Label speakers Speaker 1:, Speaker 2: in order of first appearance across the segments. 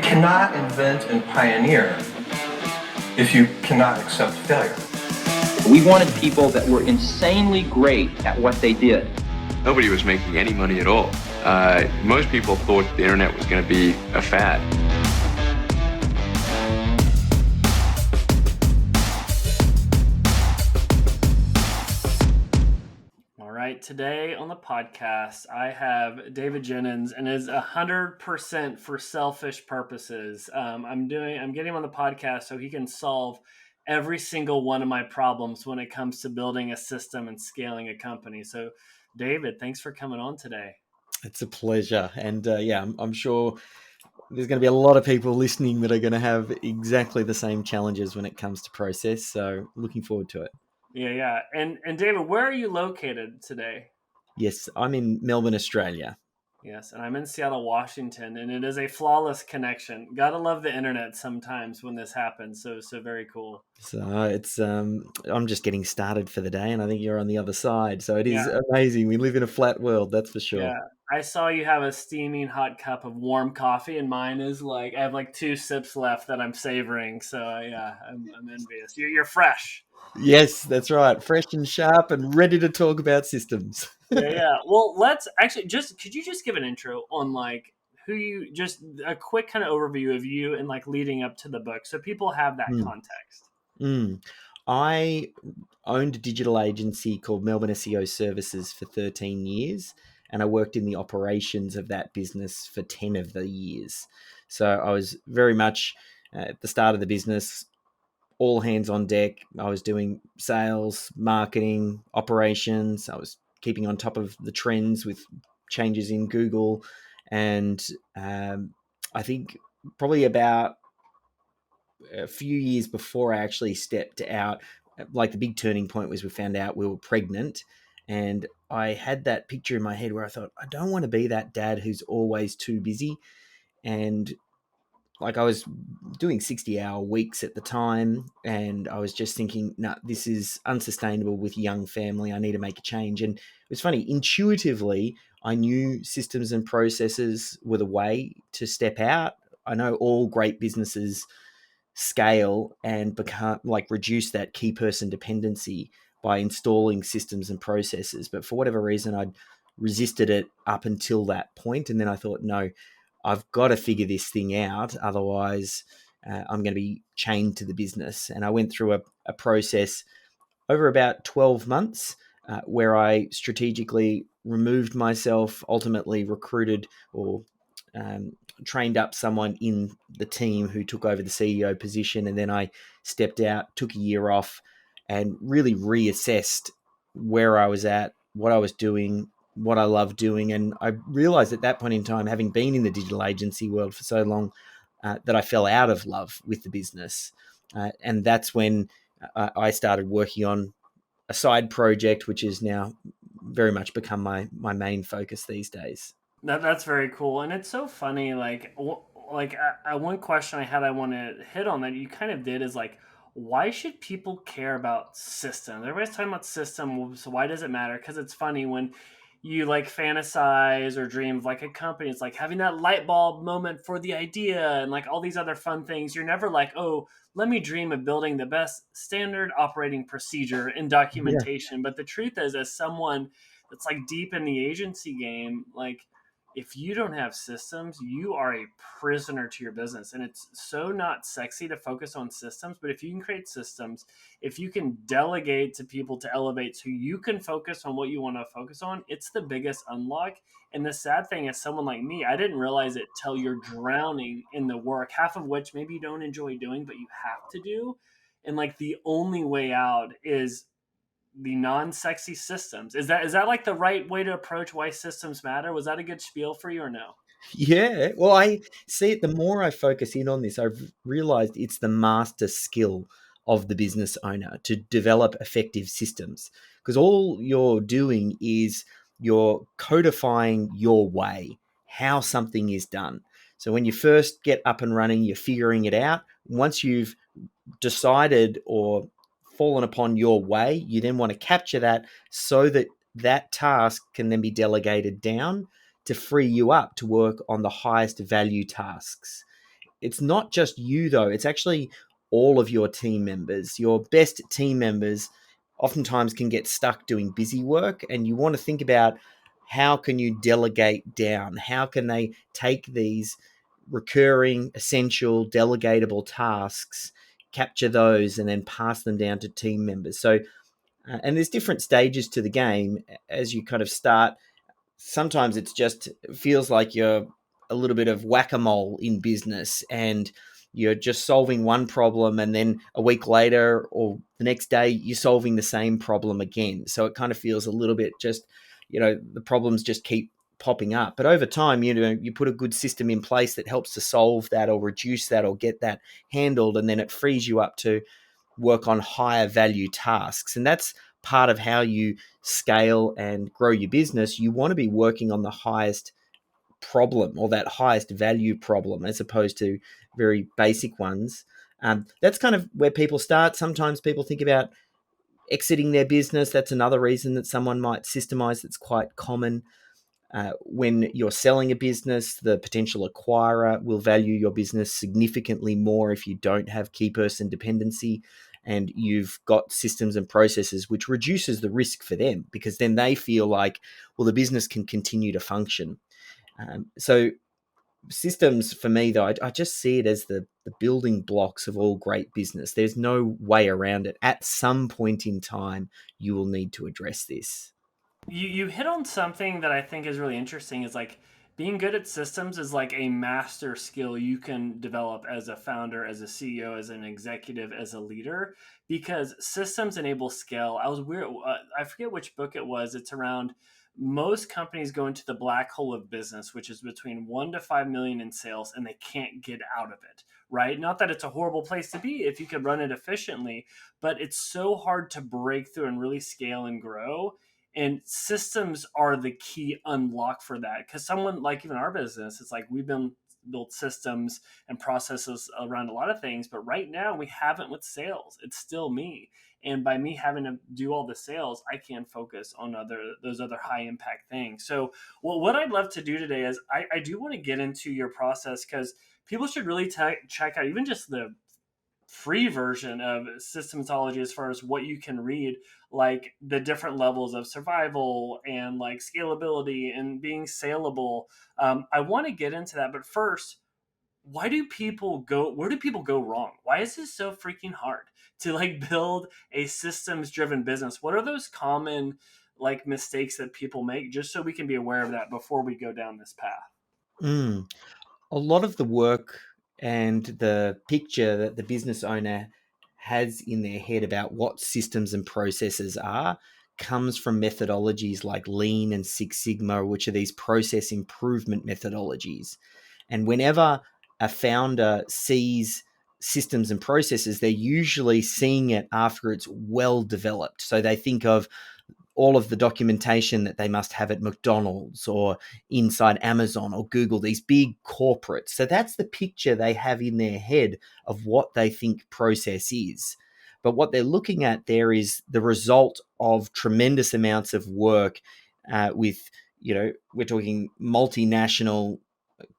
Speaker 1: cannot invent and pioneer if you cannot accept failure.
Speaker 2: We wanted people that were insanely great at what they did.
Speaker 3: Nobody was making any money at all. Most people thought the internet was going to be a fad.
Speaker 4: All right, today on the podcast, I have David Jenyns, and it is 100% for selfish purposes. I'm getting him on the podcast so he can solve every single one of my problems when it comes to building a system and scaling a company. So, David, thanks for coming on today.
Speaker 5: It's a pleasure. And I'm sure there's going to be a lot of people listening that are going to have exactly the same challenges when it comes to process. So looking forward to it.
Speaker 4: Yeah. And David, where are you located today?
Speaker 5: Yes, I'm in Melbourne, Australia.
Speaker 4: Yes, and I'm in Seattle, Washington, and it is a flawless connection. Gotta love the internet sometimes when this happens. So very cool.
Speaker 5: So it's I'm just getting started for the day, and I think you're on the other side. So it is amazing. We live in a flat world, that's for sure.
Speaker 4: Yeah, I saw you have a steaming hot cup of warm coffee, and mine is I have 2 sips left that I'm savoring. So I'm envious. You're fresh.
Speaker 5: Yes, that's right. Fresh and sharp and ready to talk about systems.
Speaker 4: Yeah. Well, let's actually could you just give an intro on who you, just a quick kind of overview of you and leading up to the book so people have that context.
Speaker 5: I owned a digital agency called Melbourne SEO Services for 13 years, and I worked in the operations of that business for 10 of the years. So I was very much at the start of the business, all hands on deck. I was doing sales, marketing, operations. I was keeping on top of the trends with changes in Google. And I think probably about a few years before I actually stepped out, the big turning point was we found out we were pregnant. And I had that picture in my head where I thought, I don't want to be that dad who's always too busy. And I was doing 60-hour weeks at the time, and I was just thinking, no, this is unsustainable with a young family. I need to make a change. And it was funny, intuitively, I knew systems and processes were the way to step out. I know all great businesses scale and become reduce that key person dependency by installing systems and processes. But for whatever reason, I'd resisted it up until that point. And then I thought, no, I've got to figure this thing out. Otherwise, I'm going to be chained to the business. And I went through a process over about 12 months where I strategically removed myself, ultimately recruited or trained up someone in the team who took over the CEO position. And then I stepped out, took a year off, and really reassessed where I was at, what I was doing, what I love doing. And I realized at that point in time, having been in the digital agency world for so long, that I fell out of love with the business. And that's when I started working on a side project, which is now very much become my main focus these days.
Speaker 4: That's very cool. And it's so funny. One question I had, I want to hit on that you kind of did is why should people care about systems? Everybody's talking about systems. So why does it matter? Because it's funny when you fantasize or dream of a company. It's having that light bulb moment for the idea and all these other fun things. You're never oh, let me dream of building the best standard operating procedure in documentation. Yeah. But the truth is, as someone that's deep in the agency game, if you don't have systems, you are a prisoner to your business. And it's so not sexy to focus on systems, but if you can create systems, if you can delegate to people to elevate so you can focus on what you want to focus on, it's the biggest unlock. And the sad thing is, someone like me, I didn't realize it till you're drowning in the work, half of which maybe you don't enjoy doing, but you have to do. And the only way out is the non-sexy systems. Is that the right way to approach why systems matter? Was that a good spiel for you or no?
Speaker 5: Yeah. Well, I see it. The more I focus in on this, I've realized it's the master skill of the business owner to develop effective systems, because all you're doing is you're codifying your way, how something is done. So when you first get up and running, you're figuring it out. Once you've decided or fallen upon your way, you then want to capture that so that that task can then be delegated down to free you up to work on the highest value tasks. it's not just you though, it's actually all of your team members. Your best team members oftentimes can get stuck doing busy work, and you want to think about how can you delegate down? How can they take these recurring, essential, delegatable tasks, capture those, and then pass them down to team members? So, and there's different stages to the game as you kind of start. Sometimes it's just it feels like you're a little bit of whack-a-mole in business, and you're just solving one problem, and then a week later or the next day you're solving the same problem again. So it kind of feels a little bit just, the problems just keep popping up. But over time, you put a good system in place that helps to solve that or reduce that or get that handled, and then it frees you up to work on higher value tasks. And that's part of how you scale and grow your business. You want to be working on the highest problem or that highest value problem as opposed to very basic ones. That's kind of where people start. Sometimes people think about exiting their business. That's another reason that someone might systemize. That's quite common. When you're selling a business, the potential acquirer will value your business significantly more if you don't have key person dependency and you've got systems and processes, which reduces the risk for them because then they feel like, well, the business can continue to function. So systems for me, though, I just see it as the building blocks of all great business. There's no way around it. At some point in time, you will need to address this.
Speaker 4: You hit on something that I think is really interesting is like being good at systems is like a master skill you can develop as a founder, as a CEO, as an executive, as a leader, because systems enable scale. I forget which book it was. It's around most companies go into the black hole of business, which is between 1 to 5 million in sales, and they can't get out of it, right? Not that it's a horrible place to be if you could run it efficiently, but it's so hard to break through and really scale and grow, and systems are the key unlock for that. Because someone like even our business, it's like we've been built systems and processes around a lot of things, but right now we haven't with sales. It's still me. And by me having to do all the sales, I can focus on those other high impact things. So what I'd love to do today is I do want to get into your process because people should really check out even just the free version of Systemology as far as what you can read, like the different levels of survival and like scalability and being saleable. I want to get into that, but first, where do people go wrong? Why is this so freaking hard to like build a systems driven business? What are those common like mistakes that people make, just so we can be aware of that before we go down this path?
Speaker 5: Mm. A lot of the work and the picture that the business owner has in their head about what systems and processes are comes from methodologies like Lean and Six Sigma, which are these process improvement methodologies. And whenever a founder sees systems and processes, they're usually seeing it after it's well developed. So they think of all of the documentation that they must have at McDonald's or inside Amazon or Google, these big corporates. So that's the picture they have in their head of what they think process is. But what they're looking at there is the result of tremendous amounts of work with, we're talking multinational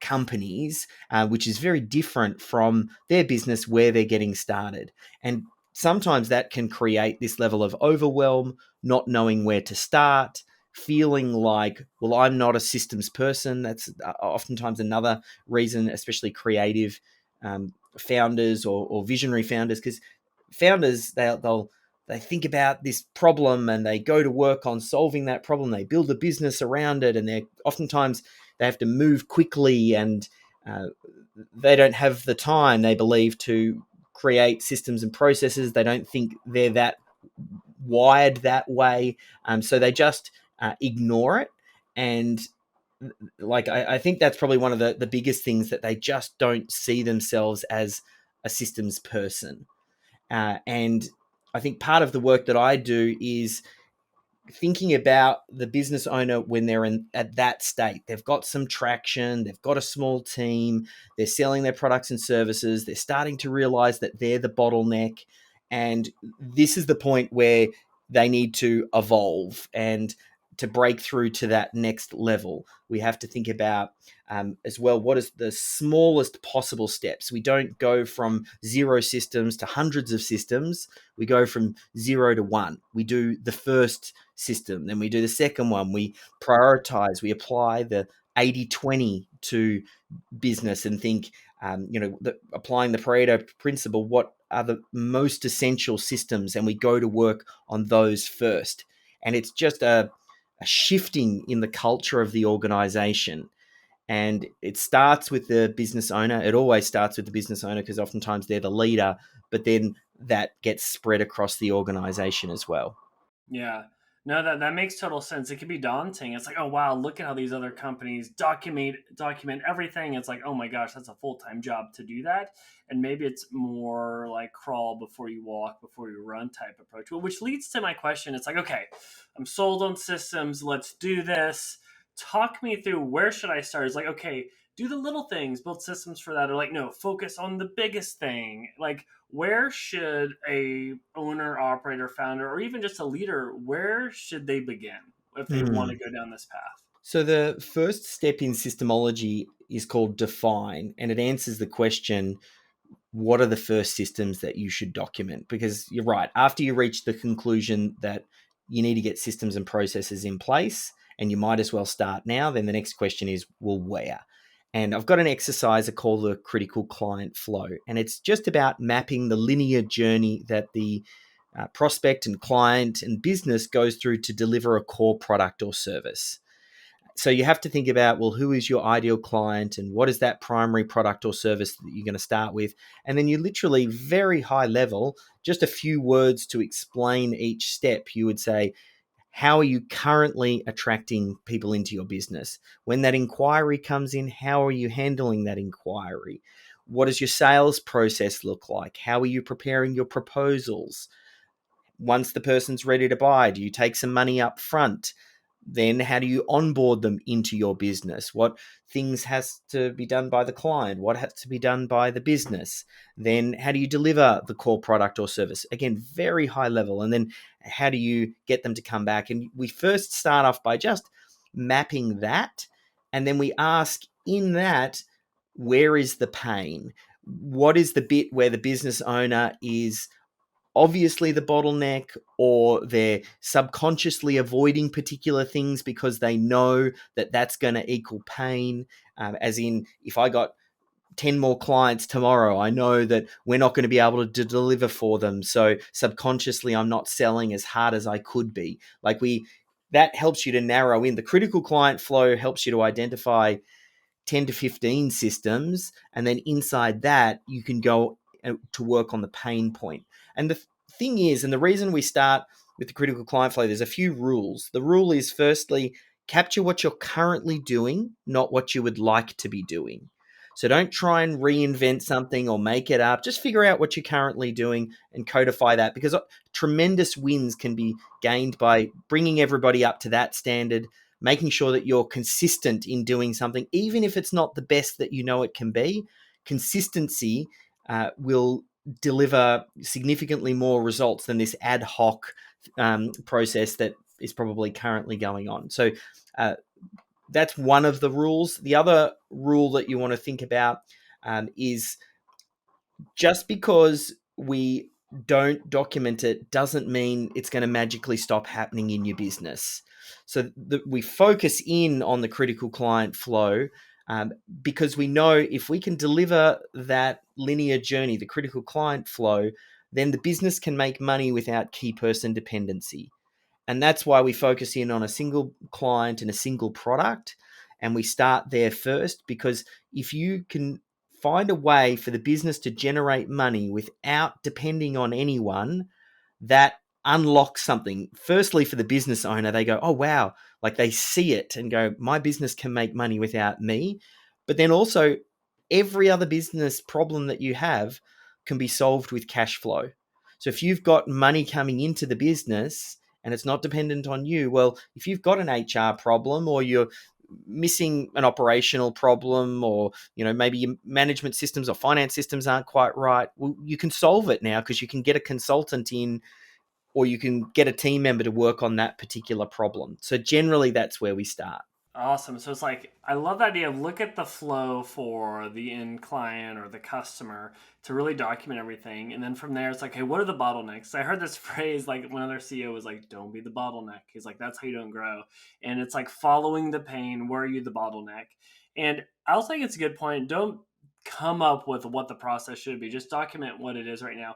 Speaker 5: companies, which is very different from their business where they're getting started. And sometimes that can create this level of overwhelm, not knowing where to start, feeling like, well, I'm not a systems person. That's oftentimes another reason, especially creative founders or visionary founders, because founders, they think about this problem and they go to work on solving that problem. They build a business around it, and they're oftentimes they have to move quickly, and they don't have the time, they believe, to create systems and processes. They don't think they're that wired that way, so they just ignore it. And like I think that's probably one of the biggest things, that they just don't see themselves as a systems person. And I think part of the work that I do is thinking about the business owner when they're at that state. They've got some traction, they've got a small team, they're selling their products and services, they're starting to realize that they're the bottleneck, and this is the point where they need to evolve. And to break through to that next level, we have to think about as well, what is the smallest possible steps? We don't go from 0 systems to hundreds of systems. We go from 0 to 1. We do the first system, then we do the second one. We prioritize, we apply the 80-20 to business and think, applying the Pareto principle, what are the most essential systems? And we go to work on those first. And it's just a shifting in the culture of the organization. And it starts with the business owner. It always starts with the business owner because oftentimes they're the leader, but then that gets spread across the organization as well.
Speaker 4: Yeah. No, that makes total sense. It can be daunting. It's like, oh wow, look at how these other companies document everything. It's like, oh my gosh, that's a full-time job to do that. And maybe it's more like crawl before you walk, before you run type approach. Well, which leads to my question. It's like, okay, I'm sold on systems. Let's do this. Talk me through, where should I start? It's like, okay, do the little things, build systems for that, or like, no, focus on the biggest thing. Like, where should a owner, operator, founder, or even just a leader, where should they begin if they want to go down this path?
Speaker 5: So the first step in Systemology is called define, and it answers the question, what are the first systems that you should document? Because you're right, after you reach the conclusion that you need to get systems and processes in place, and you might as well start now, then the next question is, well, where? And I've got an exercise I call the critical client flow, and it's just about mapping the linear journey that the prospect and client and business goes through to deliver a core product or service. So you have to think about, well, who is your ideal client and what is that primary product or service that you're going to start with? And then you literally, very high level, just a few words to explain each step. You would say, how are you currently attracting people into your business? When that inquiry comes in, how are you handling that inquiry? What does your sales process look like? How are you preparing your proposals? Once the person's ready to buy, do you take some money up front? Then how do you onboard them into your business? What things has to be done by the client? What has to be done by the business? Then how do you deliver the core product or service? Again, very high level. And then how do you get them to come back? And we first start off by just mapping that. And then we ask in that, where is the pain? What is the bit where the business owner is obviously the bottleneck, or they're subconsciously avoiding particular things because they know that that's going to equal pain? As in, if I got 10 more clients tomorrow, I know that we're not going to be able to deliver for them. So subconsciously, I'm not selling as hard as I could be. That helps you to narrow in. The critical client flow helps you to identify 10 to 15 systems. And then inside that, you can go to work on the pain point. And the thing is, and the reason we start with the critical client flow, there's a few rules. The rule is, firstly, capture what you're currently doing, not what you would like to be doing. So don't try and reinvent something or make it up. Just figure out what you're currently doing and codify that, because tremendous wins can be gained by bringing everybody up to that standard, making sure that you're consistent in doing something, even if it's not the best that you know it can be. Consistency will deliver significantly more results than this ad hoc process that is probably currently going on. So that's one of the rules. The other rule that you want to think about is, just because we don't document it doesn't mean it's going to magically stop happening in your business. So we focus in on the critical client flow because we know if we can deliver that linear journey, the critical client flow, then the business can make money without key person dependency. And that's why we focus in on a single client and a single product. And we start there first, because if you can find a way for the business to generate money without depending on anyone, that unlocks something. Firstly, for the business owner, they go, oh, wow, like they see it and go, my business can make money without me. But then also, every other business problem that you have can be solved with cash flow. So if you've got money coming into the business and it's not dependent on you, well, if you've got an HR problem, or you're missing an operational problem, or maybe your management systems or finance systems aren't quite right, well, you can solve it now because you can get a consultant in or you can get a team member to work on that particular problem. So generally that's where we start.
Speaker 4: Awesome. So it's like, I love the idea of look at the flow for the end client or the customer to really document everything. And then from there, it's like, hey, what are the bottlenecks? I heard this phrase, like one other CEO was like, don't be the bottleneck. He's like, that's how you don't grow. And it's like following the pain. Where are you the bottleneck? And I also think it's a good point. Don't come up with what the process should be. Just document what it is right now.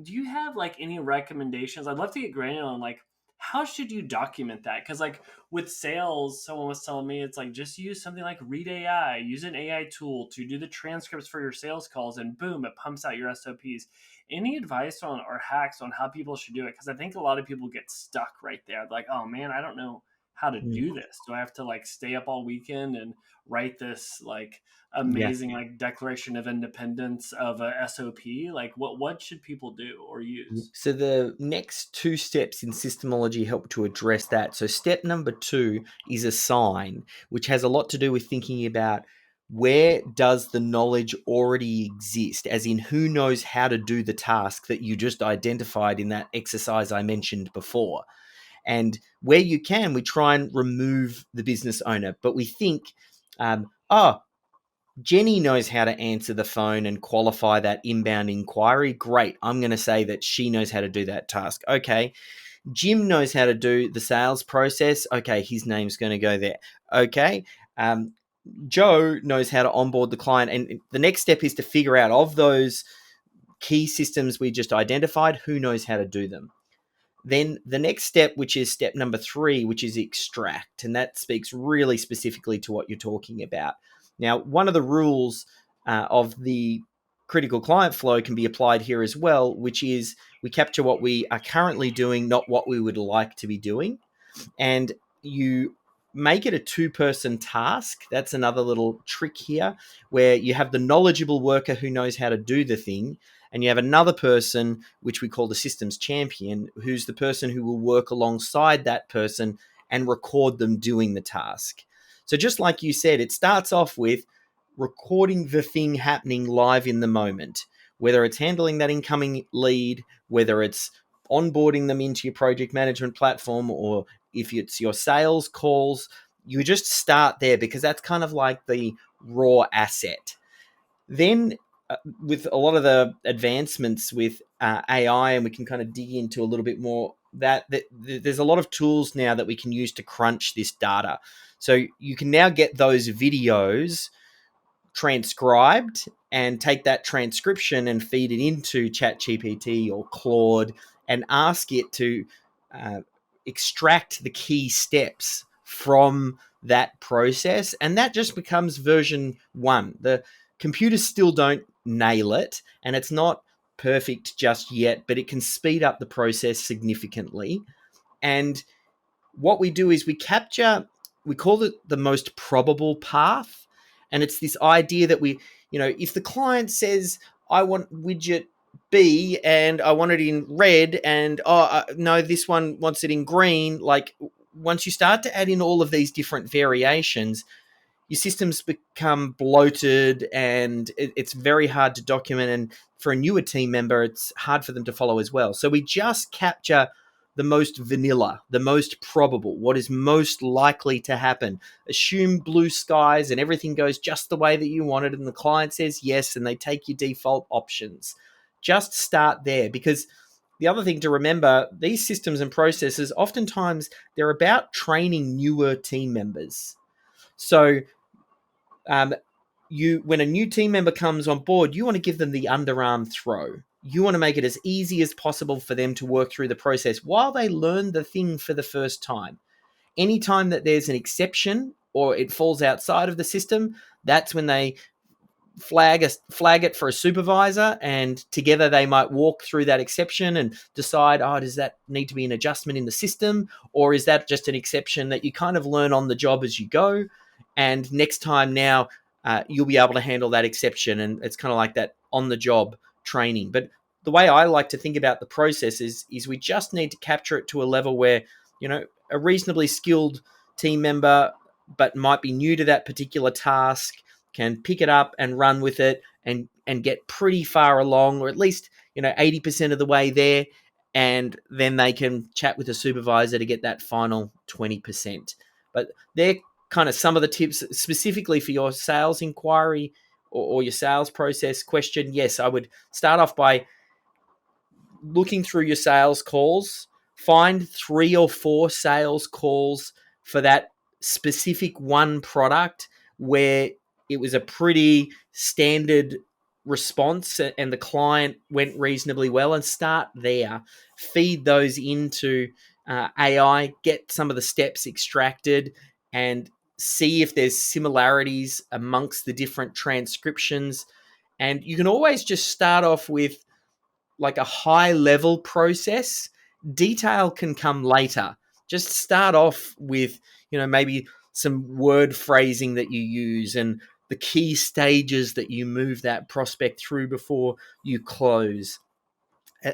Speaker 4: Do you have like any recommendations? I'd love to get granular on like, how should you document that? Because like with sales, someone was telling me it's like just use something like Read AI, use an AI tool to do the transcripts for your sales calls, and boom, it pumps out your SOPs. Any advice on or hacks on how people should do it? Because I think a lot of people get stuck right there. Like, oh man, I don't know how to do this. Do I have to like stay up all weekend and write this like amazing like Declaration of Independence of a SOP? Like, what should people do or use?
Speaker 5: So the next 2 steps in Systemology help to address that. So step number 2 is assign, which has a lot to do with thinking about where does the knowledge already exist, as in who knows how to do the task that you just identified in that exercise I mentioned before. And where you can, we try and remove the business owner, but we think, Jenny knows how to answer the phone and qualify that inbound inquiry. Great. I'm going to say that she knows how to do that task. Okay. Jim knows how to do the sales process. Okay. His name's going to go there. Okay. Joe knows how to onboard the client. And the next step is to figure out of those key systems we just identified, who knows how to do them. Then the next step, which is step number 3, which is extract. And that speaks really specifically to what you're talking about. Now, one of the rules of the critical client flow can be applied here as well, which is we capture what we are currently doing, not what we would like to be doing. And you make it a 2-person task. That's another little trick here, where you have the knowledgeable worker who knows how to do the thing, and you have another person, which we call the systems champion, who's the person who will work alongside that person and record them doing the task. So just like you said, it starts off with recording the thing happening live in the moment, whether it's handling that incoming lead, whether it's onboarding them into your project management platform, or if it's your sales calls, you just start there because that's kind of like the raw asset. Then with a lot of the advancements with AI, and we can kind of dig into a little bit more, that there's a lot of tools now that we can use to crunch this data. So you can now get those videos transcribed and take that transcription and feed it into ChatGPT or Claude and ask it to extract the key steps from that process. And that just becomes version 1. The computers still don't nail it, and it's not perfect just yet, but it can speed up the process significantly. And what we do is we call it the most probable path. And it's this idea that if the client says, I want widget B and I want it in red, and no, this one wants it in green. Like, once you start to add in all of these different variations, your systems become bloated and it's very hard to document. And for a newer team member, it's hard for them to follow as well. So we just capture the most vanilla, the most probable, what is most likely to happen. Assume blue skies and everything goes just the way that you want it, and the client says yes, and they take your default options. Just start there, because the other thing to remember, these systems and processes, oftentimes they're about training newer team members. So when a new team member comes on board, you want to give them the underarm throw. You want to make it as easy as possible for them to work through the process while they learn the thing for the first time. Anytime that there's an exception or it falls outside of the system, that's when they flag it for a supervisor, and together they might walk through that exception and decide, does that need to be an adjustment in the system, or is that just an exception that you kind of learn on the job as you go, and next time now you'll be able to handle that exception. And it's kind of like that on the job training. But the way I like to think about the process is we just need to capture it to a level where, a reasonably skilled team member, but might be new to that particular task, can pick it up and run with it and get pretty far along, or at least, 80% of the way there. and then they can chat with a supervisor to get that final 20%. But they're kind of some of the tips specifically for your sales inquiry or your sales process question. Yes, I would start off by looking through your sales calls, find 3 or 4 sales calls for that specific one product where it was a pretty standard response and the client went reasonably well, and start there. Feed those into AI, get some of the steps extracted, and see if there's similarities amongst the different transcriptions. And you can always just start off with like a high level process. Detail can come later. Just start off with, maybe some word phrasing that you use and the key stages that you move that prospect through before you close.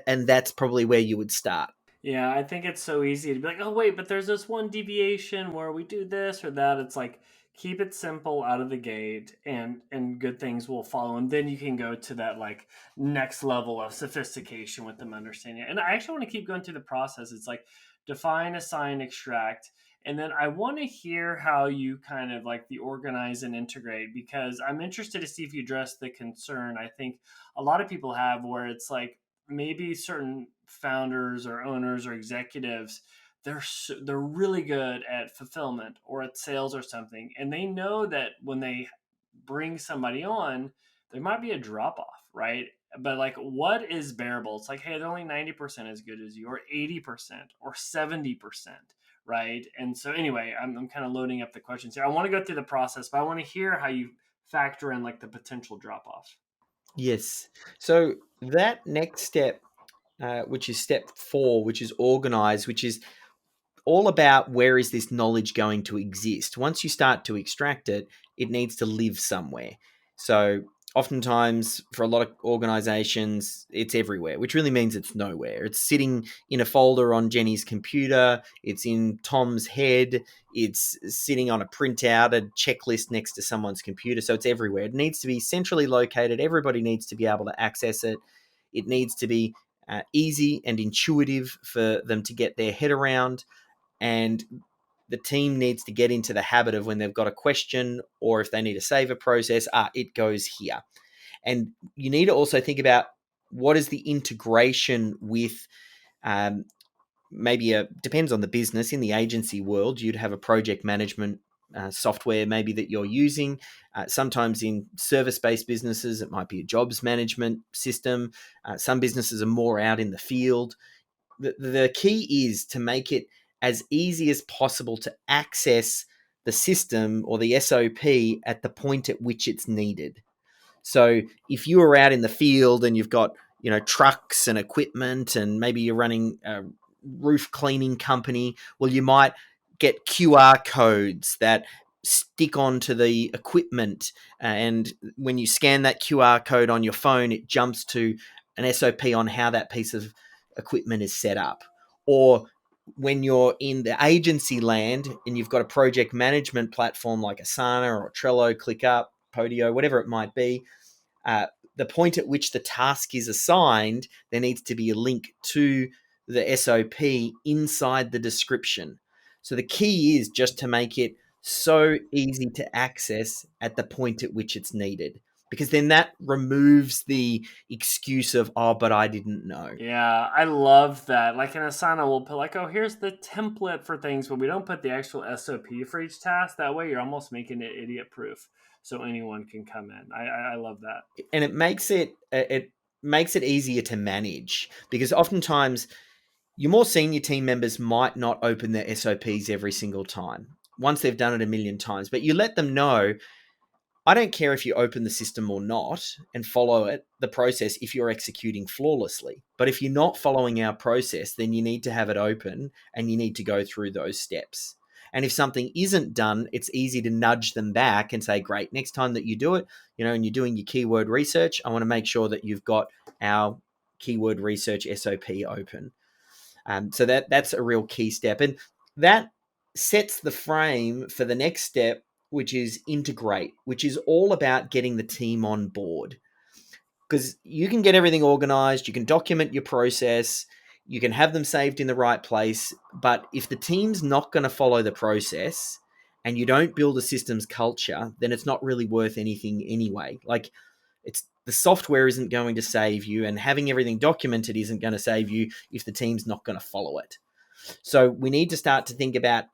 Speaker 5: And that's probably where you would start.
Speaker 4: Yeah, I think it's so easy to be like, oh wait, but there's this one deviation where we do this or that. It's like keep it simple out of the gate, and good things will follow, and then you can go to that like next level of sophistication with them understanding it. And I actually want to keep going through the process. It's like define, assign, extract, and then I want to hear how you kind of like the organize and integrate, because I'm interested to see if you address the concern I think a lot of people have, where it's like maybe certain founders or owners or executives, they're really good at fulfillment or at sales or something, and they know that when they bring somebody on, there might be a drop off, right? But like, what is bearable? It's like, hey, they're only 90% as good as you, or 80%, or 70%, right? And so anyway, I'm kind of loading up the questions here. I want to go through the process, but I want to hear how you factor in like the potential drop off.
Speaker 5: Yes. So that next step, which is step 4, which is organize, which is all about where is this knowledge going to exist. Once you start to extract it, it needs to live somewhere. So oftentimes for a lot of organizations, it's everywhere, which really means it's nowhere. It's sitting in a folder on Jenny's computer. It's in Tom's head. It's sitting on a printout, a checklist next to someone's computer. So it's everywhere. It needs to be centrally located. Everybody needs to be able to access it. It needs to be easy and intuitive for them to get their head around. And the team needs to get into the habit of when they've got a question or if they need to save a process, it goes here. And you need to also think about what is the integration with depends on the business. In the agency world, you'd have a project management software maybe that you're using. Sometimes in service-based businesses, it might be a jobs management system. Some businesses are more out in the field. The key is to make it as easy as possible to access the system or the SOP at the point at which it's needed. So if you are out in the field and you've got, trucks and equipment, and maybe you're running a roof cleaning company, well, you might get QR codes that stick onto the equipment. And when you scan that QR code on your phone, it jumps to an SOP on how that piece of equipment is set up. Or when you're in the agency land and you've got a project management platform like Asana or Trello, ClickUp, Podio, whatever it might be, the point at which the task is assigned, there needs to be a link to the SOP inside the description. So the key is just to make it so easy to access at the point at which it's needed, because then that removes the excuse of, oh, but I didn't know.
Speaker 4: Yeah, I love that. Like in Asana, we'll put like, oh, here's the template for things, but we don't put the actual SOP for each task. That way, you're almost making it idiot proof, so anyone can come in. I love that.
Speaker 5: And it makes it easier to manage, because oftentimes your more senior team members might not open their SOPs every single time once they've done it a million times, but you let them know, I don't care if you open the system or not and follow it, the process, if you're executing flawlessly. But if you're not following our process, then you need to have it open and you need to go through those steps. And if something isn't done, it's easy to nudge them back and say, great, next time that you do it, and you're doing your keyword research, I want to make sure that you've got our keyword research SOP open. So that's a real key step. And that sets the frame for the next step, which is integrate, which is all about getting the team on board. Because you can get everything organized, you can document your process, You can have them saved in the right place, but if the team's not going to follow the process and you don't build a systems culture, then it's not really worth anything anyway. Like, it's the software isn't going to save you, and having everything documented isn't going to save you if the team's not going to follow it. So we need to start to think about,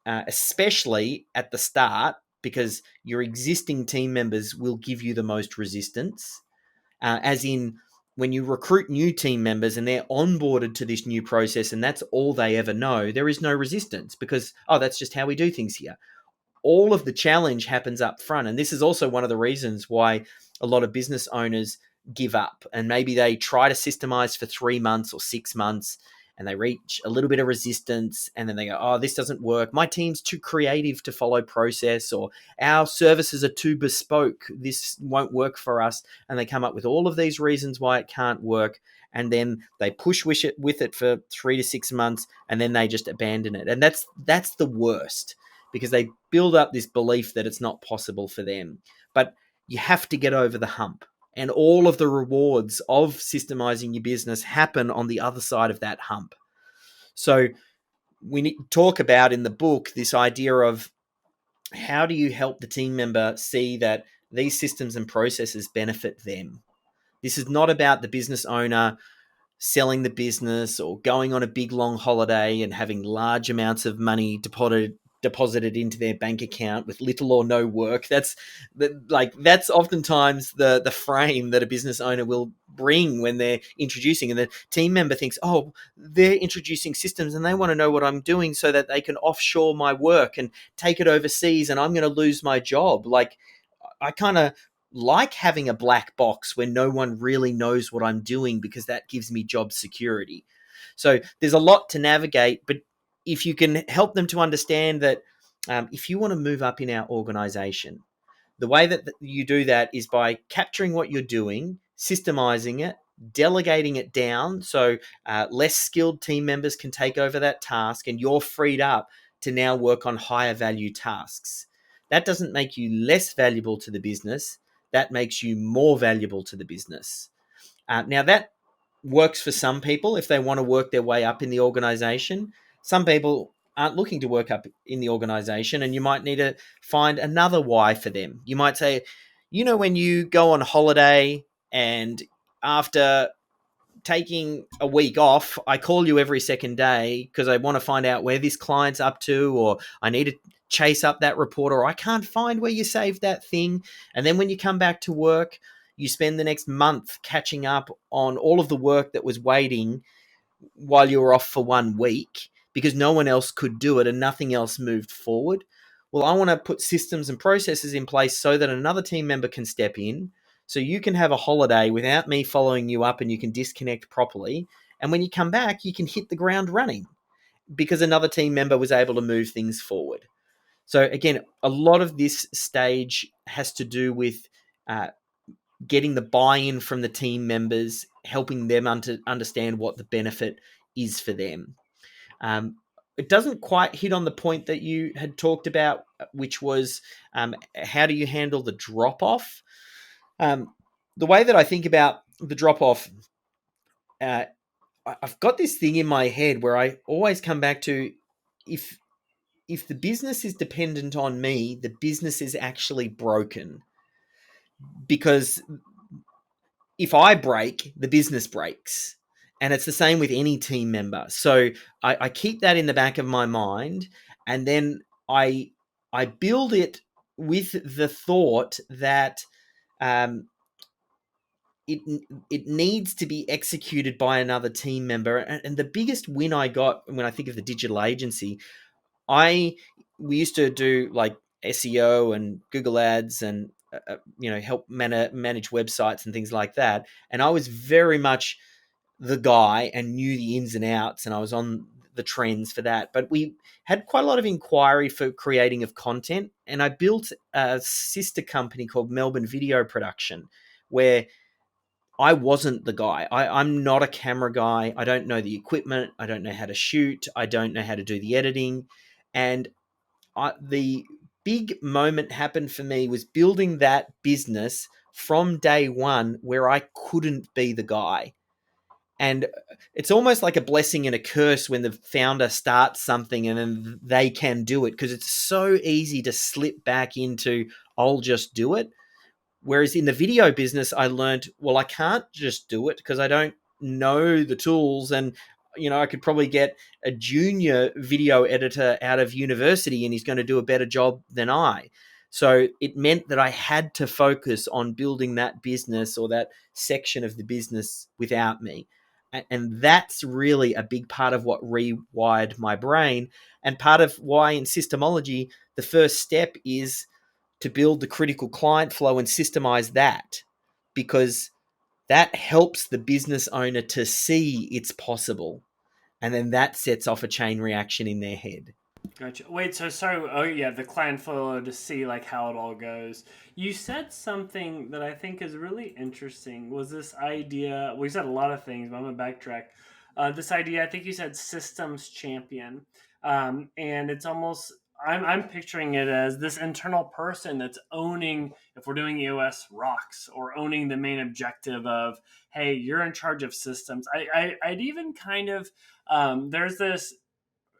Speaker 5: especially at the start, because your existing team members will give you the most resistance, as in when you recruit new team members and they're onboarded to this new process and that's all they ever know, there is no resistance because, oh, that's just how we do things here. All of the challenge happens up front. And this is also one of the reasons why a lot of business owners give up, and maybe they try to systemize for 3 months or 6 months and they reach a little bit of resistance and then they go, oh, this doesn't work. My team's too creative to follow process, or our services are too bespoke. This won't work for us. And they come up with all of these reasons why it can't work. And then they push with it for 3 to 6 months and then they just abandon it. And that's the worst, because they build up this belief that it's not possible for them. But you have to get over the hump. And all of the rewards of systemizing your business happen on the other side of that hump. So we need to talk about in the book this idea of how do you help the team member see that these systems and processes benefit them. This is not about the business owner selling the business or going on a big long holiday and having large amounts of money deposited into their bank account with little or no work. That's oftentimes the frame that a business owner will bring when they're introducing, and the team member thinks, oh, they're introducing systems and they want to know what I'm doing so that they can offshore my work and take it overseas and I'm going to lose my job. Like, I kind of like having a black box where no one really knows what I'm doing, because that gives me job security. So there's a lot to navigate, but if you can help them to understand that, if you want to move up in our organization, the way that you do that is by capturing what you're doing, systemizing it, delegating it down so less skilled team members can take over that task and you're freed up to now work on higher value tasks. That doesn't make you less valuable to the business. That makes you more valuable to the business. Now, that works for some people if they want to work their way up in the organization. Some people aren't looking to work up in the organization, and you might need to find another why for them. You might say, when you go on holiday and after taking a week off, I call you every second day because I want to find out where this client's up to, or I need to chase up that report, or I can't find where you saved that thing. And then when you come back to work, you spend the next month catching up on all of the work that was waiting while you were off for 1 week because no one else could do it and nothing else moved forward. Well, I want to put systems and processes in place so that another team member can step in, so you can have a holiday without me following you up and you can disconnect properly. And when you come back, you can hit the ground running because another team member was able to move things forward. So again, a lot of this stage has to do with getting the buy-in from the team members, helping them understand what the benefit is for them. It doesn't quite hit on the point that you had talked about, which was how do you handle the drop-off? The way that I think about the drop-off, I've got this thing in my head where I always come back to, if the business is dependent on me, the business is actually broken. Because if I break, the business breaks. And it's the same with any team member. So I keep that in the back of my mind, and then I build it with the thought that it needs to be executed by another team member. And the biggest win I got when I think of the digital agency, we used to do like SEO and Google Ads and help manage websites and things like that. And I was very much the guy and knew the ins and outs, and I was on the trends for that. But we had quite a lot of inquiry for creating of content, and I built a sister company called Melbourne Video Production, where I wasn't the guy. I'm not a camera guy. I don't know the equipment. I don't know how to shoot. I don't know how to do the editing. And the big moment happened for me was building that business from day one where I couldn't be the guy. And it's almost like a blessing and a curse when the founder starts something and then they can do it, because it's so easy to slip back into, I'll just do it. Whereas in the video business, I learned, well, I can't just do it because I don't know the tools. And, I could probably get a junior video editor out of university and he's going to do a better job than I. So it meant that I had to focus on building that business or that section of the business without me. And that's really a big part of what rewired my brain. And part of why in Systemology, the first step is to build the critical client flow and systemize that, because that helps the business owner to see it's possible. And then that sets off a chain reaction in their head.
Speaker 4: Gotcha. Wait, so sorry. Oh, yeah, the client flow to see like how it all goes. You said something that I think is really interesting. Was this idea? Well, you said a lot of things, but I'm gonna backtrack. This idea, I think you said systems champion, and it's almost. I'm picturing it as this internal person that's owning, if we're doing EOS rocks, or owning the main objective of, hey, you're in charge of systems. I'd even kind of there's this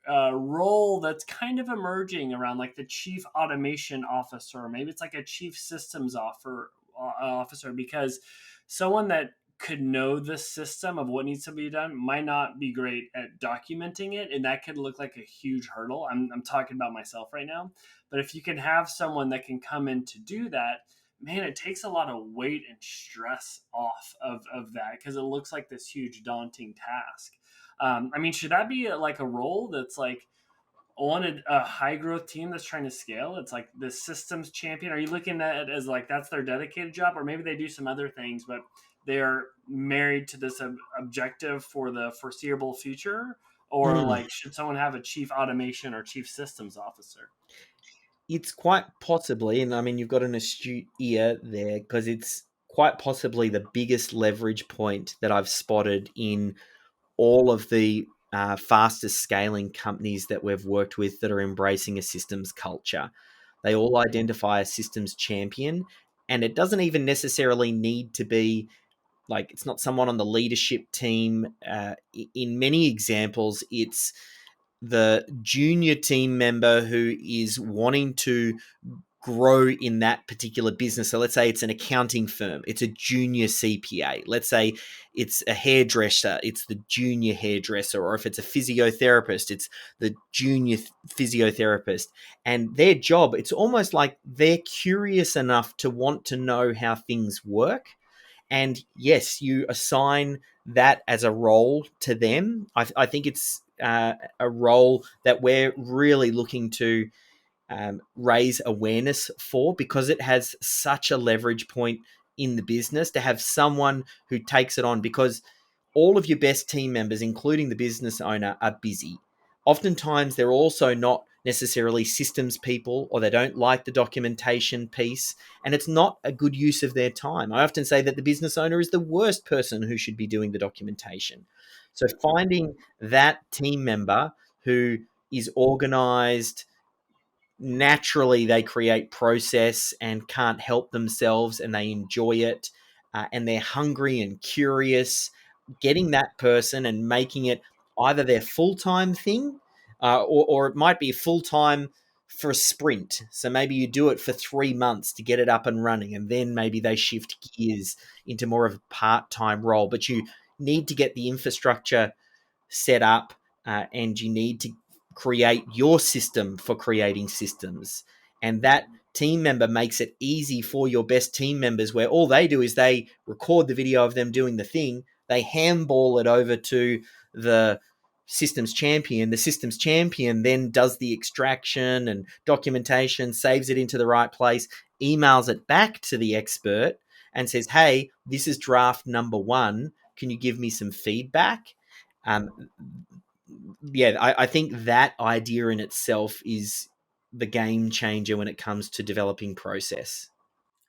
Speaker 4: role that's kind of emerging around like the chief automation officer. Maybe it's like a chief systems officer, because someone that could know the system of what needs to be done might not be great at documenting it, and that could look like a huge hurdle. I'm talking about myself right now, but if you can have someone that can come in to do that, man, it takes a lot of weight and stress off of that, because it looks like this huge daunting task. I mean, should that be like a role that's like on a high growth team that's trying to scale? It's like the systems champion. Are you looking at it as like that's their dedicated job, or maybe they do some other things, but they're married to this objective for the foreseeable future? Or
Speaker 5: Mm.
Speaker 4: like, should someone have a chief automation or chief systems officer?
Speaker 5: It's quite possibly, and I mean, you've got an astute ear there, because it's quite possibly the biggest leverage point that I've spotted in all of the fastest scaling companies that we've worked with that are embracing a systems culture. They all identify a systems champion, and it doesn't even necessarily need to be like, it's not someone on the leadership team. In many examples, it's the junior team member who is wanting to grow in that particular business. So let's say it's an accounting firm, it's a junior CPA. Let's say it's a hairdresser, it's the junior hairdresser. Or if it's a physiotherapist, it's the junior physiotherapist. And their job, it's almost like they're curious enough to want to know how things work. And yes, you assign that as a role to them. I think it's a role that we're really looking to raise awareness for, because it has such a leverage point in the business to have someone who takes it on, because all of your best team members, including the business owner, are busy. Oftentimes, they're also not necessarily systems people, or they don't like the documentation piece, and it's not a good use of their time. I often say that the business owner is the worst person who should be doing the documentation. So finding that team member who is organized, naturally they create process and can't help themselves, and they enjoy it, and they're hungry and curious. Getting that person and making it either their full-time thing, or it might be full-time for a sprint. So maybe you do it for 3 months to get it up and running, and then maybe they shift gears into more of a part-time role. But you need to get the infrastructure set up, and you need to create your system for creating systems. And that team member makes it easy for your best team members, where all they do is they record the video of them doing the thing, they handball it over to the systems champion. The systems champion then does the extraction and documentation, saves it into the right place, emails it back to the expert and says, hey, this is draft number 1. Can you give me some feedback? Um, yeah, I think that idea in itself is the game changer when it comes to developing process.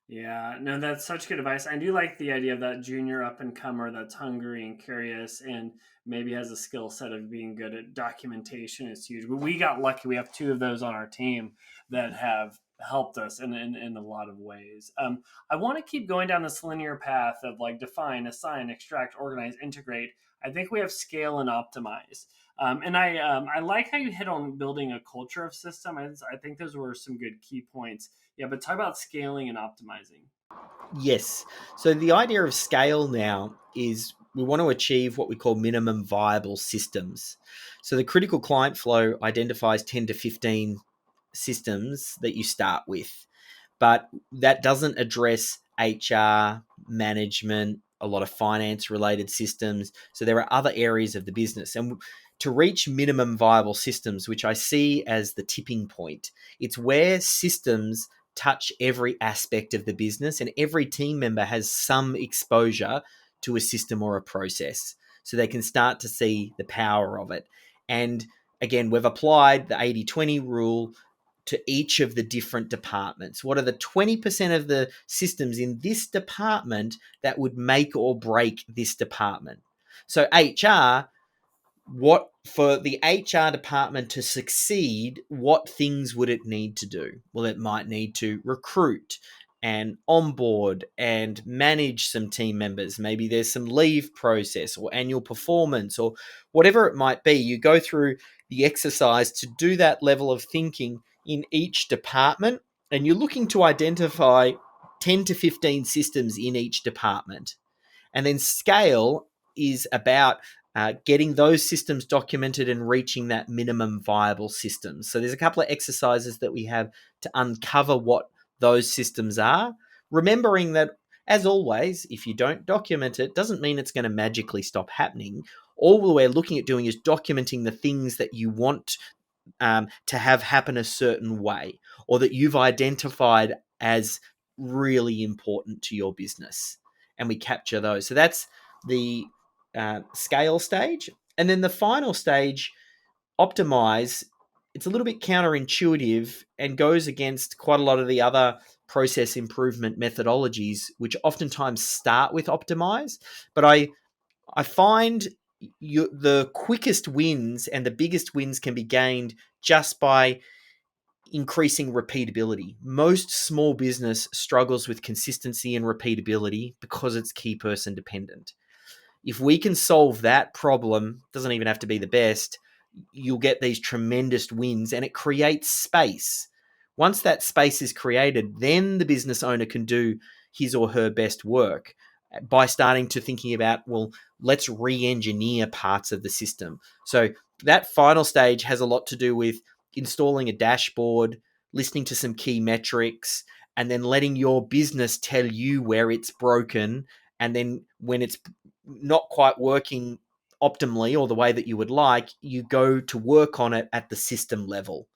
Speaker 4: Yeah, no, that's such good advice. I do like the idea of that junior up and comer that's hungry and curious and maybe has a skill set of being good at documentation. Is huge. But we got lucky. We have two of those on our team that have helped us in a lot of ways. I want to keep going down this linear path of like define, assign, extract, organize, integrate. I think we have scale and optimize. I like how you hit on building a culture of system. I think those were some good key points. Yeah, but talk about scaling and optimizing.
Speaker 5: Yes. So the idea of scale now is we want to achieve what we call minimum viable systems. So the critical client flow identifies 10 to 15 systems that you start with, but that doesn't address HR, management, a lot of finance related systems. So there are other areas of the business. And to reach minimum viable systems, which I see as the tipping point, it's where systems touch every aspect of the business and every team member has some exposure to a system or a process so they can start to see the power of it. And again, we've applied the 80-20 rule to each of the different departments. What are the 20% of the systems in this department that would make or break this department? So HR, what for the HR department to succeed, what things would it need to do? Well, it might need to recruit and onboard and manage some team members. Maybe there's some leave process or annual performance or whatever it might be. You go through the exercise to do that level of thinking in each department, and you're looking to identify 10 to 15 systems in each department. And then scale is about getting those systems documented and reaching that minimum viable system. So there's a couple of exercises that we have to uncover what those systems are. Remembering that, as always, if you don't document it, doesn't mean it's going to magically stop happening. All we're looking at doing is documenting the things that you want to have happen a certain way or that you've identified as really important to your business. And we capture those. So that's the scale stage. And then the final stage, optimize, it's a little bit counterintuitive and goes against quite a lot of the other process improvement methodologies, which oftentimes start with optimize. But I find the quickest wins and the biggest wins can be gained just by increasing repeatability. Most small business struggles with consistency and repeatability because it's key person dependent. If we can solve that problem, doesn't even have to be the best, you'll get these tremendous wins and it creates space. Once that space is created, then the business owner can do his or her best work by starting to thinking about, well, let's re-engineer parts of the system. So that final stage has a lot to do with installing a dashboard, listening to some key metrics, and then letting your business tell you where it's broken. And then when it's not quite working optimally or the way that you would like, you go to work on it at the system level.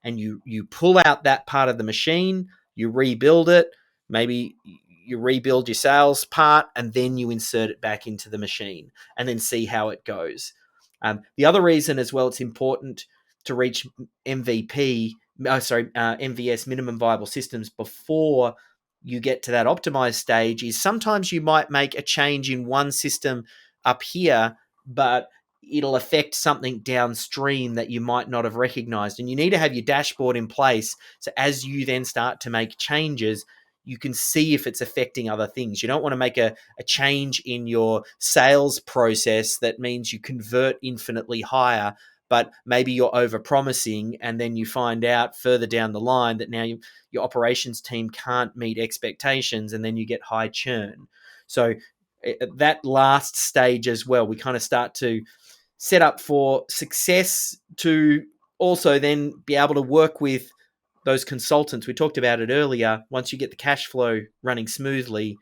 Speaker 5: And you pull out that part of the machine, you rebuild it, maybe you rebuild your sales part, and then you insert it back into the machine and then see how it goes. The other reason as well, it's important to reach MVS, minimum viable systems, before you get to that optimized stage is sometimes you might make a change in one system up here, but it'll affect something downstream that you might not have recognized. And you need to have your dashboard in place. So as you then start to make changes, you can see if it's affecting other things. You don't want to make a change in your sales process that means you convert infinitely higher, but maybe you're over promising and then you find out further down the line that now your operations team can't meet expectations and then you get high churn. So that last stage as well, we kind of start to set up for success to also then be able to work with those consultants. We talked about it earlier. Once you get the cash flow running smoothly,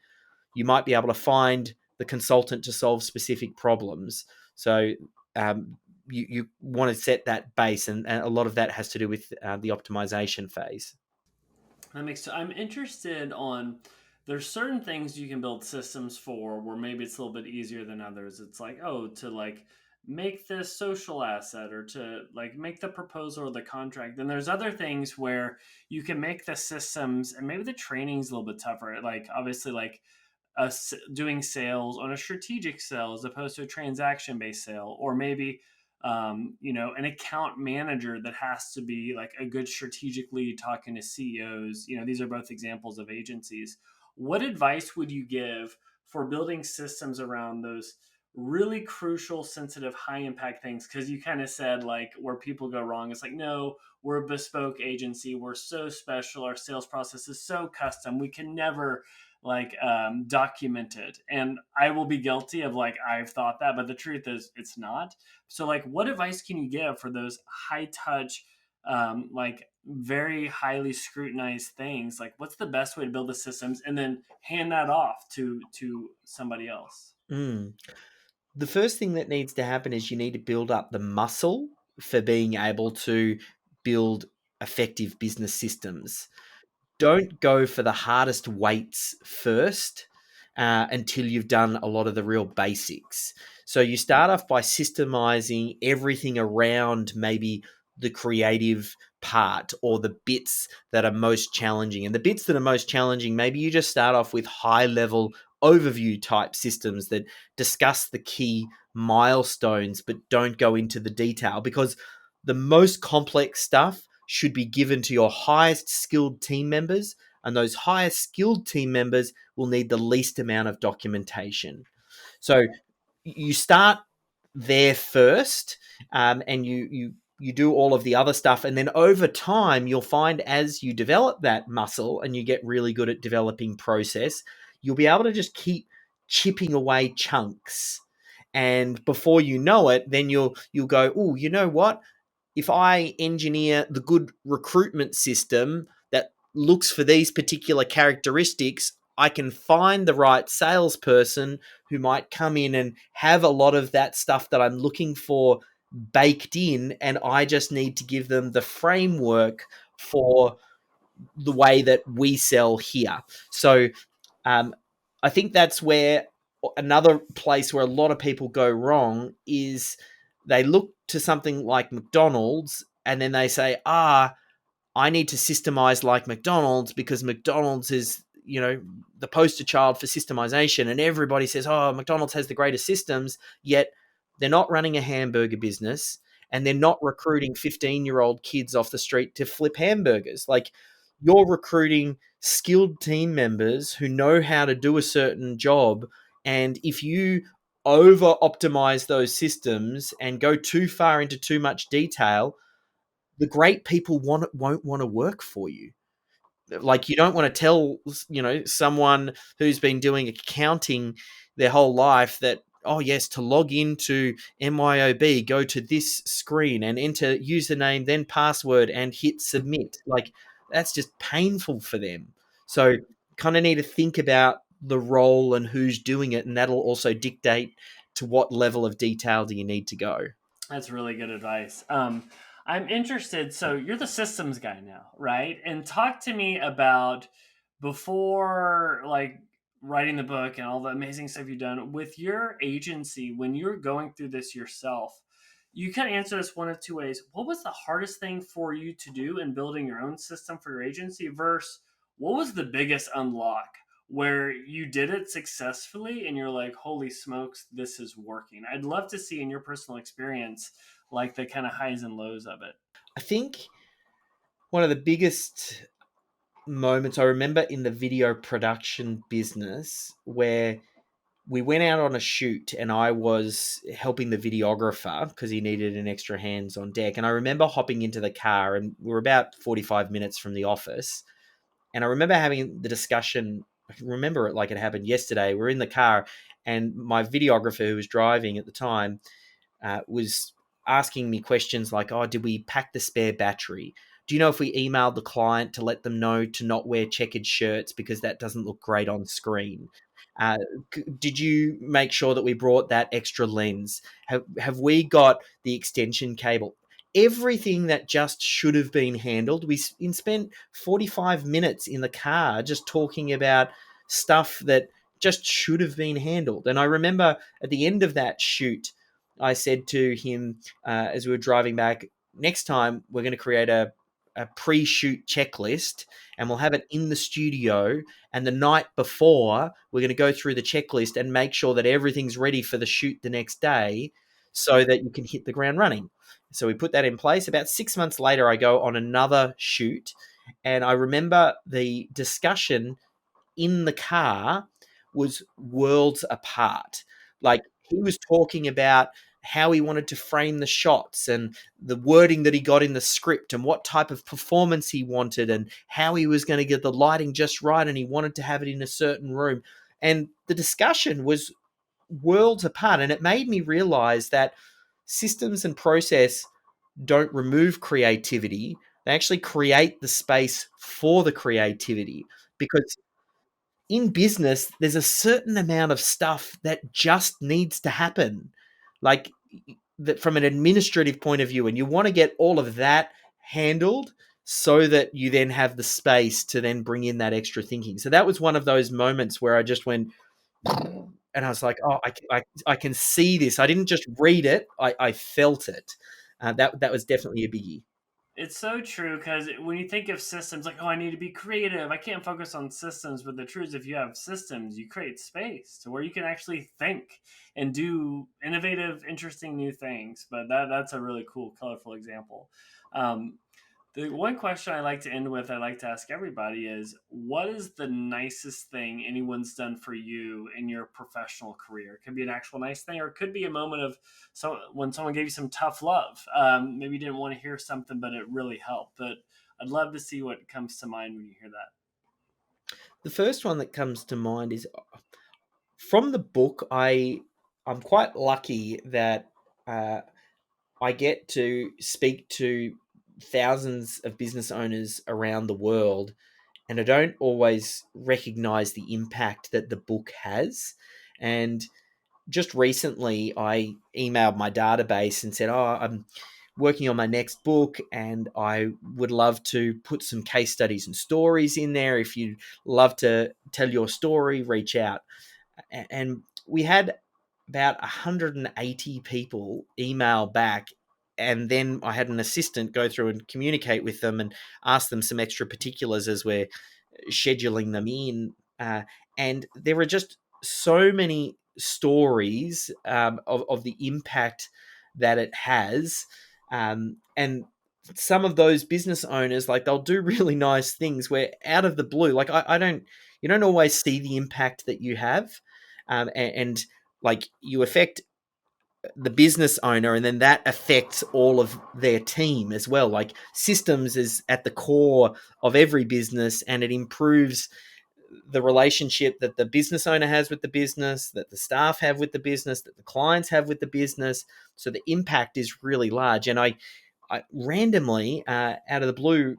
Speaker 5: you might be able to find the consultant to solve specific problems. So you want to set that base, and a lot of that has to do with the optimization phase.
Speaker 4: That makes sense. I'm interested on there's certain things you can build systems for where maybe it's a little bit easier than others. It's like, oh, to like make this social asset or to like make the proposal or the contract. Then there's other things where you can make the systems and maybe the training's a little bit tougher. Like obviously like doing sales on a strategic sale as opposed to a transaction based sale, or maybe an account manager that has to be like a good strategic lead talking to CEOs. These are both examples of agencies. What advice would you give for building systems around those really crucial, sensitive, high impact things? Because you kind of said like where people go wrong, it's like, no, we're a bespoke agency, we're so special, our sales process is so custom, we can never like document it. And I will be guilty of like I've thought that, but the truth is it's not. So like what advice can you give for those high touch, like very highly scrutinized things? Like what's the best way to build the systems and then hand that off to somebody else?
Speaker 5: Mm. The first thing that needs to happen is you need to build up the muscle for being able to build effective business systems. Don't go for the hardest weights first until you've done a lot of the real basics. So you start off by systemizing everything around maybe the creative part or the bits that are most challenging. And the bits that are most challenging, maybe you just start off with high level overview type systems that discuss the key milestones but don't go into the detail, because the most complex stuff should be given to your highest skilled team members, and those highest skilled team members will need the least amount of documentation. So you start there first, and you do all of the other stuff, and then over time you'll find as you develop that muscle and you get really good at developing process, you'll be able to just keep chipping away chunks, and before you know it, then you'll go, oh, you know what, if I engineer the good recruitment system that looks for these particular characteristics, I can find the right salesperson who might come in and have a lot of that stuff that I'm looking for baked in, and I just need to give them the framework for the way that we sell here. So I think that's where another place where a lot of people go wrong is they look to something like McDonald's and then they say, I need to systemize like McDonald's because McDonald's is, the poster child for systemization. And everybody says, oh, McDonald's has the greatest systems, yet they're not running a hamburger business and they're not recruiting 15-year-old kids off the street to flip hamburgers. Like, you're recruiting skilled team members who know how to do a certain job. And if you over optimize those systems and go too far into too much detail, the great people won't want to work for you. Like, you don't want to tell, someone who's been doing accounting their whole life that, oh yes, to log into MYOB, go to this screen and enter username, then password, and hit submit. Like, that's just painful for them. So kind of need to think about the role and who's doing it, and that'll also dictate to what level of detail do you need to go.
Speaker 4: That's really good advice. I'm interested. So you're the systems guy now, right? And talk to me about before, like writing the book and all the amazing stuff you've done with your agency. When you're going through this yourself, you can answer this one of two ways. What was the hardest thing for you to do in building your own system for your agency versus what was the biggest unlock where you did it successfully and you're like, holy smokes, this is working? I'd love to see in your personal experience, like the kind of highs and lows of it.
Speaker 5: I think one of the biggest moments I remember in the video production business where we went out on a shoot and I was helping the videographer because he needed an extra hands on deck. And I remember hopping into the car, and we were about 45 minutes from the office. And I remember having the discussion. I can remember it like it happened yesterday. We're in the car and my videographer, who was driving at the time, was asking me questions like, oh, did we pack the spare battery? Do you know if we emailed the client to let them know to not wear checkered shirts because that doesn't look great on screen? Uh, did you make sure that we brought that extra lens? Have we got the extension cable? Everything that just should have been handled. We spent 45 minutes in the car just talking about stuff that just should have been handled. And I remember at the end of that shoot, I said to him as we were driving back, next time we're going to create a pre-shoot checklist and we'll have it in the studio. And the night before, we're going to go through the checklist and make sure that everything's ready for the shoot the next day so that you can hit the ground running. So we put that in place. About 6 months later, I go on another shoot, and I remember the discussion in the car was worlds apart. Like, he was talking about how he wanted to frame the shots and the wording that he got in the script and what type of performance he wanted and how he was going to get the lighting just right, and he wanted to have it in a certain room. And the discussion was worlds apart, and it made me realize that systems and process don't remove creativity. They actually create the space for the creativity, because in business, there's a certain amount of stuff that just needs to happen. Like, that from an administrative point of view, and you want to get all of that handled so that you then have the space to then bring in that extra thinking. So that was one of those moments where I just went, and I was like, oh, I can see this. I didn't just read it, I felt it. That was definitely a biggie.
Speaker 4: It's so true, because when you think of systems, like, oh, I need to be creative, I can't focus on systems. But the truth is, if you have systems, you create space to where you can actually think and do innovative, interesting new things. But that's a really cool, colorful example. Um, the one question I like to end with, I like to ask everybody, is what is the nicest thing anyone's done for you in your professional career? It could be an actual nice thing, or it could be a moment of when someone gave you some tough love. Maybe you didn't want to hear something, but it really helped. But I'd love to see what comes to mind when you hear that.
Speaker 5: The first one that comes to mind is from the book. I'm quite lucky that I get to speak to thousands of business owners around the world, and I don't always recognize the impact that the book has. And just recently, I emailed my database and said, oh, I'm working on my next book, and I would love to put some case studies and stories in there. If you'd love to tell your story, reach out. And we had about 180 people email back, and then I had an assistant go through and communicate with them and ask them some extra particulars as we're scheduling them in. And there were just so many stories of the impact that it has. And some of those business owners, like, they'll do really nice things where out of the blue, like, you don't always see the impact that you have. And like, you affect the business owner, and then that affects all of their team as well. Like, systems is at the core of every business, and it improves the relationship that the business owner has with the business, that the staff have with the business, that the clients have with the business. So the impact is really large. And I randomly, out of the blue,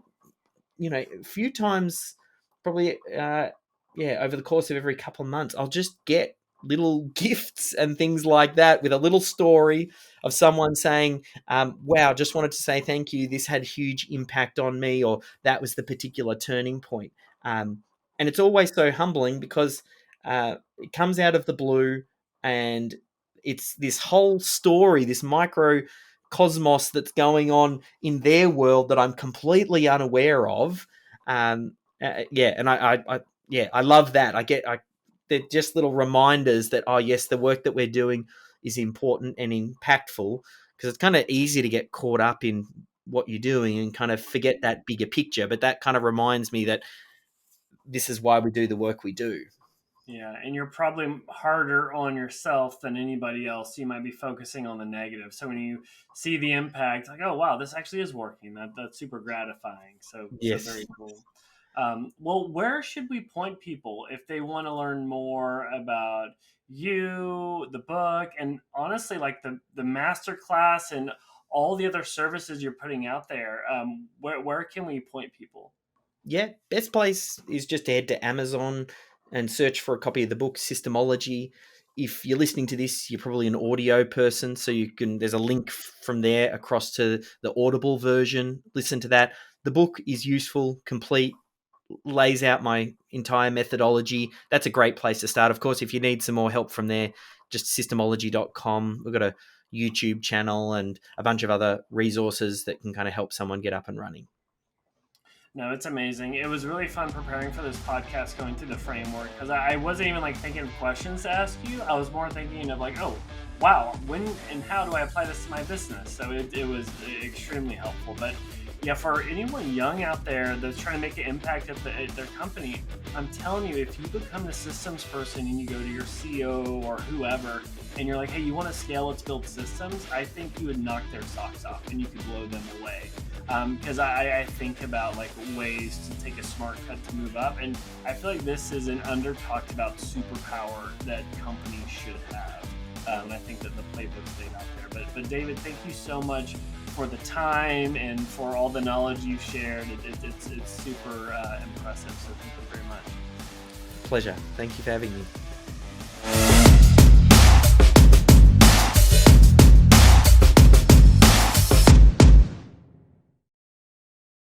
Speaker 5: a few times, probably, over the course of every couple of months, I'll just get little gifts and things like that with a little story of someone saying, wow, just wanted to say thank you. This had huge impact on me, or that was the particular turning point. And it's always so humbling, because it comes out of the blue, and it's this whole story, this microcosmos that's going on in their world that I'm completely unaware of. And I love that. They're just little reminders that, oh yes, the work that we're doing is important and impactful, because it's kind of easy to get caught up in what you're doing and kind of forget that bigger picture. But that kind of reminds me that this is why we do the work we do.
Speaker 4: Yeah, and you're probably harder on yourself than anybody else. You might be focusing on the negative. So when you see the impact, like, oh wow, this actually is working. That's super gratifying. So
Speaker 5: Yes.
Speaker 4: very cool. Well, where should we point people if they want to learn more about you, the book, and honestly, like the master class and all the other services you're putting out there? Where can we point people?
Speaker 5: Yeah, best place is just to head to Amazon and search for a copy of the book Systemology. If you're listening to this, you're probably an audio person, so there's a link from there across to the Audible version. Listen to that. The book is useful, complete, lays out my entire methodology. That's a great place to start. Of course, if you need some more help from there, just systemology.com. We've got a YouTube channel and a bunch of other resources that can kind of help someone get up and running.
Speaker 4: No, it's amazing. It was really fun preparing for this podcast, going through the framework, because I wasn't even like thinking of questions to ask you. I was more thinking of like, oh, wow, when and how do I apply this to my business? So it was extremely helpful. But yeah, for anyone young out there that's trying to make an impact at their company, I'm telling you, if you become the systems person and you go to your CEO or whoever, and you're like, hey, you want to scale, let's build systems, I think you would knock their socks off and you could blow them away. Because I think about like ways to take a smart cut to move up, and I feel like this is an under talked about superpower that companies should have. And I think that the playbook's laid out there. But David, thank you so much for the time and for all the knowledge you've shared. It's super impressive. So thank you very much.
Speaker 5: Pleasure. Thank you for having me.